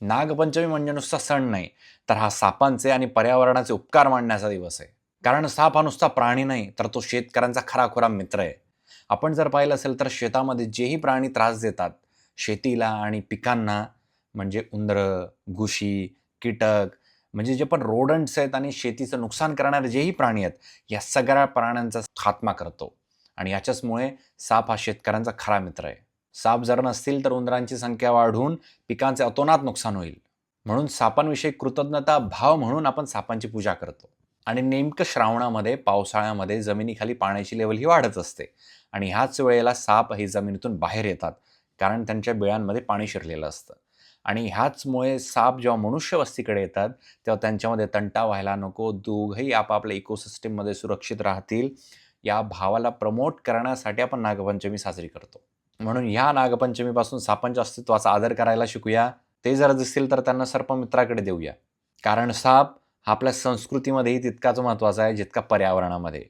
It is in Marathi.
नागपंचमी म्हणजे नुसता सण नाही, तर हा सापांचे आणि पर्यावरणाचे उपकार मानण्याचा दिवस आहे. कारण साप हा नुसता प्राणी नाही, तर तो शेतकऱ्यांचा खरा-खुरा मित्र आहे. आपण जर पाहिलं असेल तर शेतामध्ये जेही प्राणी त्रास देतात, शेतीला आणि पिकांना म्हणजे उंदरं, घुशी, कीटक म्हणजे जे पण रोडंट्स आहेत आणि शेतीचं नुकसान करणारे जेही प्राणी आहेत, या सगळ्या प्राण्यांचा खात्मा करतो आणि याच्याचमुळे साप हा शेतकऱ्यांचा खरा मित्र आहे. साप जर नसतील तर उंदरांची संख्या वाढून पिकांचे अतोनात नुकसान होईल. म्हणून सापांविषयी कृतज्ञता भाव म्हणून आपण सापांची पूजा करतो. आणि नेमकं श्रावणामध्ये, पावसाळ्यामध्ये जमिनीखाली पाण्याची लेव्हल ही वाढत असते आणि ह्याच वेळेला साप हे जमिनीतून बाहेर येतात, कारण त्यांच्या बिळांमध्ये पाणी शिरलेलं असतं. आणि ह्याचमुळे साप जेव्हा मनुष्यवस्तीकडे येतात, तेव्हा त्यांच्यामध्ये तंटा व्हायला नको, दोघंही आपापल्या इकोसिस्टममध्ये सुरक्षित राहतील, या भावाला प्रमोट करण्यासाठी आपण नागपंचमी साजरी करतो. म्हणून ह्या नागपंचमीपासून सापांच्या अस्तित्वाचा आदर करायला शिकूया. ते जर दिसतील तर त्यांना सर्पमित्राकडे देऊया. कारण साप हा आपल्या संस्कृतीमध्येही तितकाच महत्त्वाचा आहे जितका पर्यावरणामध्ये.